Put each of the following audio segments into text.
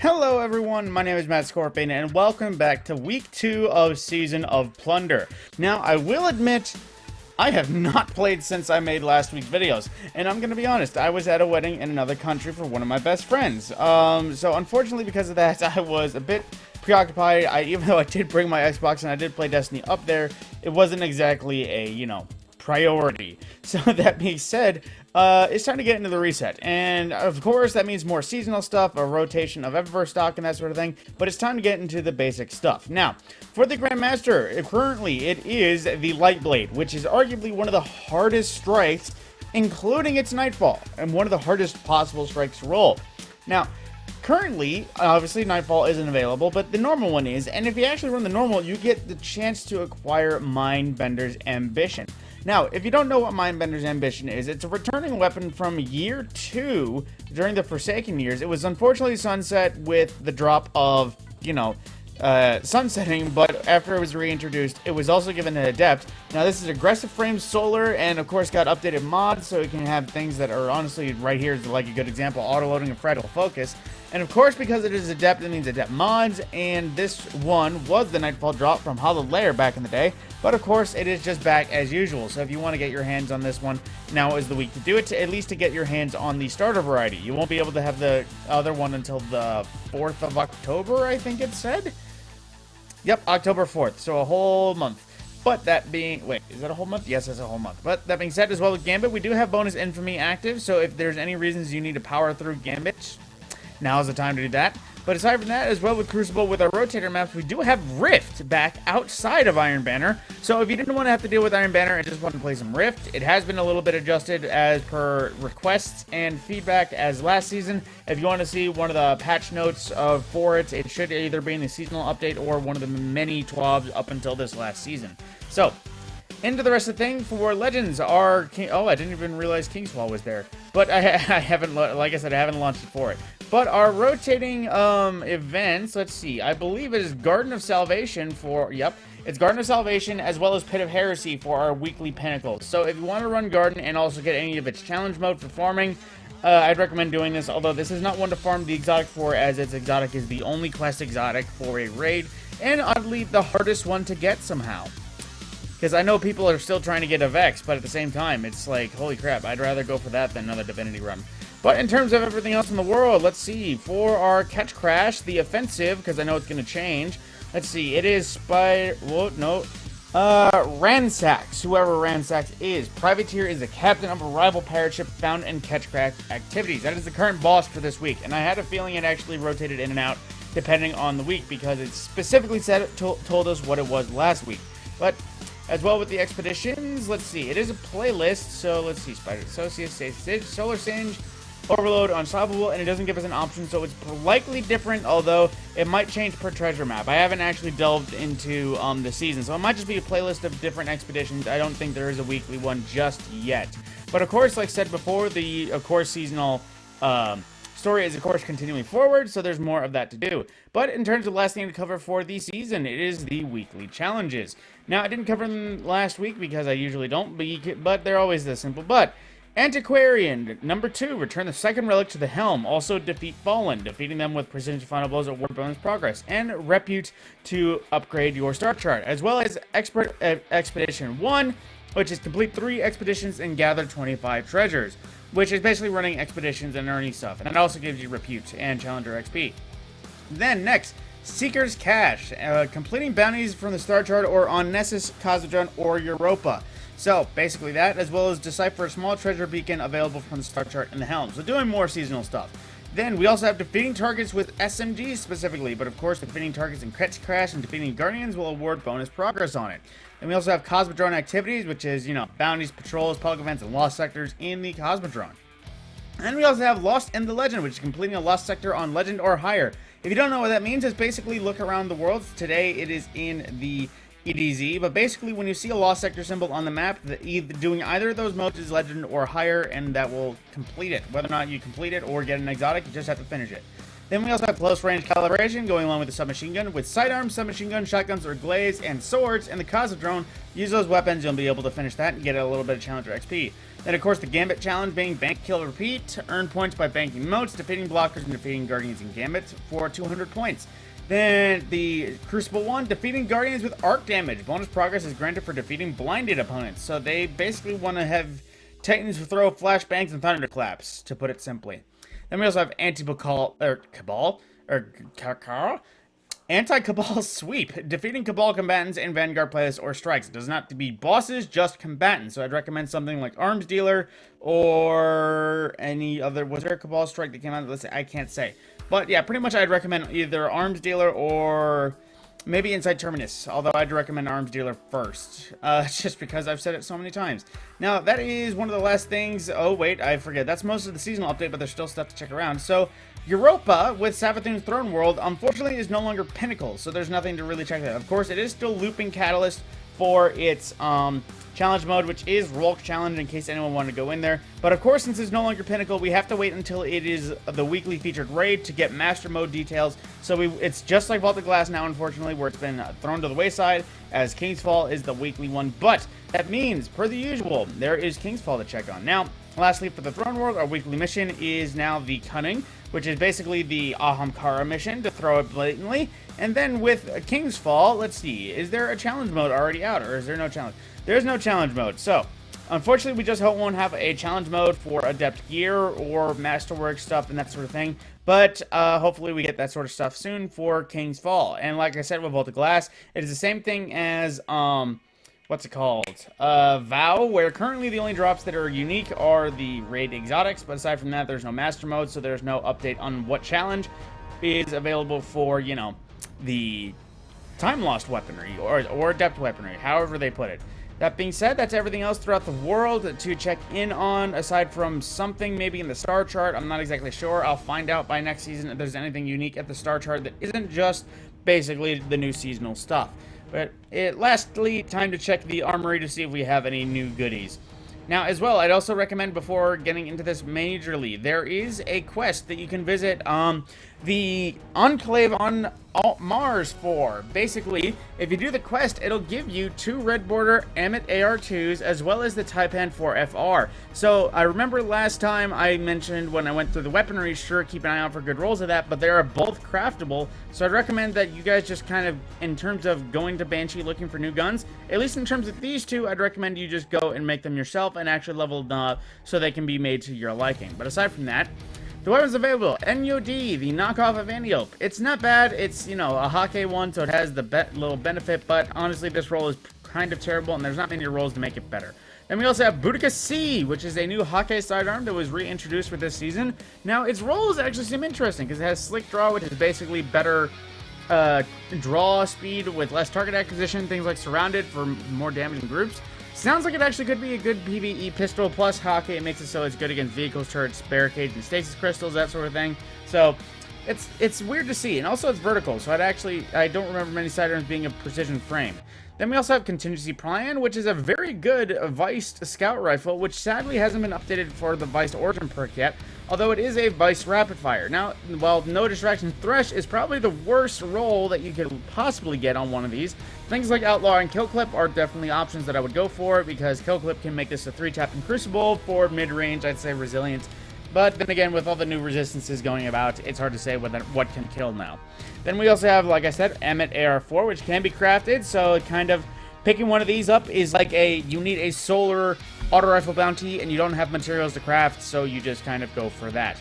Hello everyone, my name is Matt Scorpion, and welcome back to week 2 of Season of Plunder. Now, I will admit, I have not played since I made last week's videos, and I'm gonna be honest, I was at a wedding in another country for one of my best friends. So unfortunately because of that, I was a bit preoccupied. Even though I did bring my Xbox and I did play Destiny up there, it wasn't exactly a, priority. So that being said, it's time to get into the reset, and of course that means more seasonal stuff, a rotation of Eververse stock and that sort of thing, but it's time to get into the basic stuff. Now, for the Grandmaster, currently it is the Lightblade, which is arguably one of the hardest strikes, including its Nightfall, and one of the hardest possible strikes to roll. Now, currently, obviously, Nightfall isn't available, but the normal one is, and if you actually run the normal, you get the chance to acquire Mindbender's Ambition. Now, if you don't know what Mindbender's Ambition is, it's a returning weapon from year 2 during the Forsaken years. It was unfortunately sunset with the drop of, sunsetting, but after it was reintroduced, it was also given an Adept. Now, this is aggressive frame solar, and of course got updated mods, so it can have things that are honestly, right here is like a good example, auto-loading and fragile focus. And of course, because it is Adept, it means Adept mods, and this one was the Nightfall drop from Hallowed Lair back in the day, but of course, it is just back as usual. So if you want to get your hands on this one, now is the week to do it, at least to get your hands on the starter variety. You won't be able to have the other one until the 4th of October, I think it said? Yep, October 4th, so a whole month. But that being, wait, is that a whole month? Yes, it's a whole month. But that being said, as well as Gambit, we do have bonus infamy active, so if there's any reasons you need to power through Gambit, now is the time to do that. But aside from that, as well with Crucible, with our rotator maps, we do have Rift back outside of Iron Banner. So if you didn't want to have to deal with Iron Banner and just want to play some Rift, it has been a little bit adjusted as per requests and feedback as last season. If you want to see one of the patch notes for it, it should either be in the seasonal update or one of the many TWABs up until this last season. So, into the rest of the thing for Legends, our King... Oh, I didn't even realize Kingswall was there. But I haven't, like I said, I haven't launched it for it. But our rotating events, let's see, I believe it is Garden of Salvation for, yep, it's Garden of Salvation as well as Pit of Heresy for our weekly pinnacles. So if you want to run Garden and also get any of its challenge mode for farming, I'd recommend doing this, although this is not one to farm the exotic for, as its exotic is the only quest exotic for a raid, and oddly the hardest one to get somehow. Because I know people are still trying to get a Vex, but at the same time, it's like, holy crap, I'd rather go for that than another Divinity run. But in terms of everything else in the world, let's see, for our Catch Crash, the offensive, because I know it's going to change, let's see, it is Ransacks, whoever Ransacks is. Privateer is the captain of a rival pirate ship found in Catch Crash activities. That is the current boss for this week, and I had a feeling it actually rotated in and out depending on the week, because it specifically told us what it was last week. But as well with the expeditions, let's see, it is a playlist, so let's see, Spider Associate, Solar Singe, Overload, Unstoppable, and it doesn't give us an option, so it's likely different, although it might change per treasure map. I haven't actually delved into the season, so it might just be a playlist of different expeditions. I don't think there is a weekly one just yet. But of course, like I said before, the seasonal story is of course continuing forward, so there's more of that to do. But in terms of last thing to cover for the season, it is the weekly challenges. Now, I didn't cover them last week because I usually don't, but they're always this simple. But Antiquarian, number 2, return the second relic to the helm. Also defeat Fallen, defeating them with precision final blows at war bonus progress. And Repute to upgrade your star chart. As well as Expedition 1, which is complete 3 expeditions and gather 25 treasures. Which is basically running expeditions and earning stuff. And it also gives you Repute and Challenger XP. Then next, Seeker's Cache. Completing bounties from the star chart or on Nessus, Cosmodrome, or Europa. So, basically that, as well as decipher a small treasure beacon available from the star chart in the helm. So, doing more seasonal stuff. Then, we also have defeating targets with SMGs specifically, but of course, defeating targets in Catch Crash and defeating Guardians will award bonus progress on it. Then we also have Cosmodrome activities, which is, bounties, patrols, public events, and lost sectors in the Cosmodrome. And we also have Lost in the Legend, which is completing a lost sector on Legend or higher. If you don't know what that means, it's basically look around the world. Today, it is in the EDZ, but basically when you see a lost sector symbol on the map, doing either of those modes is Legend or higher, and that will complete it. Whether or not you complete it or get an exotic, you just have to finish it. Then we also have close range calibration going along with the submachine gun. With sidearms, submachine gun, shotguns, or glaives, and swords, and the Cosmodrome, use those weapons, you'll be able to finish that and get a little bit of Challenger XP. Then, of course, the Gambit challenge being bank, kill, repeat. Earn points by banking motes, defeating blockers, and defeating guardians in Gambit for 200 points. Then the Crucible one, defeating guardians with arc damage. Bonus progress is granted for defeating blinded opponents. So they basically want to have Titans throw flashbangs and thunderclaps, to put it simply. Then we also have Anti-Cabal Sweep, defeating Cabal combatants in Vanguard playlists or strikes. It doesn't have to be bosses, just combatants. So I'd recommend something like Arms Dealer or any other. Was there a Cabal strike that came out? Let's say, I can't say. But yeah, pretty much I'd recommend either Arms Dealer or maybe Inside Terminus. Although I'd recommend Arms Dealer first, just because I've said it so many times. Now, that is one of the last things. Oh, wait, I forget. That's most of the seasonal update, but there's still stuff to check around. So, Europa with Savathun's Throne World, unfortunately, is no longer Pinnacle, so there's nothing to really check out. Of course, it is still looping Catalyst for its challenge mode, which is Rolk Challenge, in case anyone wanted to go in there. But of course, since it's no longer Pinnacle, we have to wait until it is the weekly featured raid to get Master Mode details. So it's just like Vault of Glass now, unfortunately, where it's been thrown to the wayside, as King's Fall is the weekly one. But that means, per the usual, there is King's Fall to check on. Now, lastly, for the Throne World, our weekly mission is now the Cunning, which is basically the Ahamkara mission, to throw it blatantly. And then with King's Fall, let's see, is there a challenge mode already out, or is there no challenge? There's no challenge mode. So, unfortunately, we just won't have a challenge mode for Adept Gear or Masterwork stuff and that sort of thing. But hopefully we get that sort of stuff soon for King's Fall. And like I said with Vault of Glass, it is the same thing as, what's it called? Vow, where currently the only drops that are unique are the raid exotics. But aside from that, there's no master mode, so there's no update on what challenge is available for, you know, the time lost weaponry or adept weaponry, however they put it. That being said, that's everything else throughout the world to check in on, aside from something maybe in the star chart. I'm not exactly sure. I'll find out by next season if there's anything unique at the star chart that isn't just basically the new seasonal stuff. But lastly, time to check the armory to see if we have any new goodies. Now, as well, I'd also recommend, before getting into this majorly, there is a quest that you can visit the Enclave on Mars for. Basically, if you do the quest, it'll give you 2 red border Amit AR2s as well as the Taipan 4FR. So, I remember last time I mentioned when I went through the weaponry, sure, keep an eye out for good rolls of that, but they are both craftable. So, I'd recommend that you guys just kind of, in terms of going to Banshee looking for new guns, at least in terms of these two, I'd recommend you just go and make them yourself and actually level them up so they can be made to your liking. But aside from that, the weapons available, NUD, the knockoff of Antiope. It's not bad. It's, you know, a Hake one, so it has the little benefit, but honestly, this roll is kind of terrible, and there's not many rolls to make it better. Then we also have Boudica C, which is a new Hake sidearm that was reintroduced for this season. Now, its rolls actually seem interesting, because it has Slick Draw, which is basically better draw speed with less target acquisition, things like Surrounded for more damage in groups. Sounds like it actually could be a good PvE pistol, plus Hake, it makes it so it's good against vehicles, turrets, barricades, and stasis crystals, that sort of thing. So, it's weird to see, and also it's vertical, so I don't remember many sidearms being a precision frame. Then we also have Contingency Plan, which is a very good Viced Scout Rifle, which sadly hasn't been updated for the Viced Origin perk yet, although it is a Viced Rapid Fire. Now, while No Distraction Thresh is probably the worst roll that you could possibly get on one of these, things like Outlaw and Kill Clip are definitely options that I would go for, because Kill Clip can make this a 3-tap in Crucible for mid-range, I'd say Resilience. But then again, with all the new resistances going about, it's hard to say what can kill now. Then we also have, like I said, Amit AR4, which can be crafted, so kind of picking one of these up is like you need a solar auto rifle bounty, and you don't have materials to craft, so you just kind of go for that.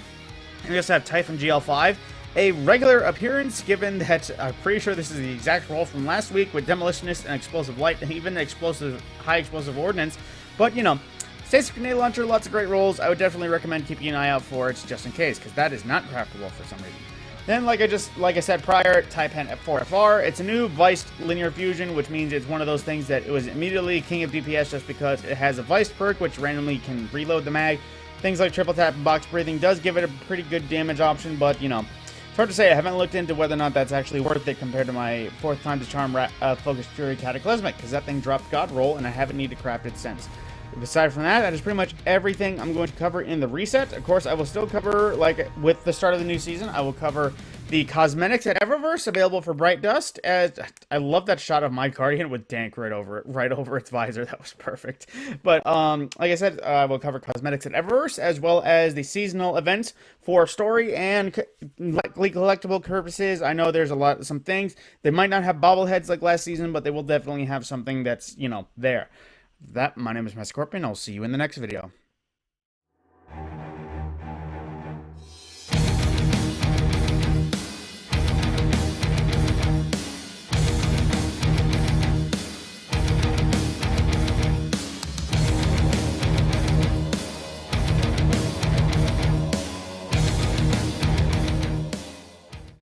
And we also have Typhon GL5, a regular appearance, given that I'm pretty sure this is the exact roll from last week with Demolitionist and Explosive Light, and even the high explosive ordnance. But, you know, Stasis Grenade Launcher, lots of great rolls. I would definitely recommend keeping an eye out for it, just in case, because that is not craftable for some reason. Then, like I said prior, Taipan 4FR. It's a new Viced Linear Fusion, which means it's one of those things that it was immediately king of DPS just because it has a Viced perk, which randomly can reload the mag. Things like Triple Tap and Box Breathing does give it a pretty good damage option, but, you know, it's hard to say. I haven't looked into whether or not that's actually worth it compared to my 4th time to charm Focus Fury Cataclysmic, because that thing dropped God Roll, and I haven't needed to craft it since. Aside from that, that is pretty much everything I'm going to cover in the reset. Of course, I will still cover, like, with the start of the new season, I will cover the cosmetics at Eververse available for Bright Dust. As I love that shot of my Guardian with Dank right over it, right over its visor. That was perfect. But like I said, I will cover cosmetics at Eververse as well as the seasonal events for story and likely collectible purposes. I know there's some things they might not have bobbleheads like last season, but they will definitely have something that's there. My name is Master Scorpion. I'll see you in the next video.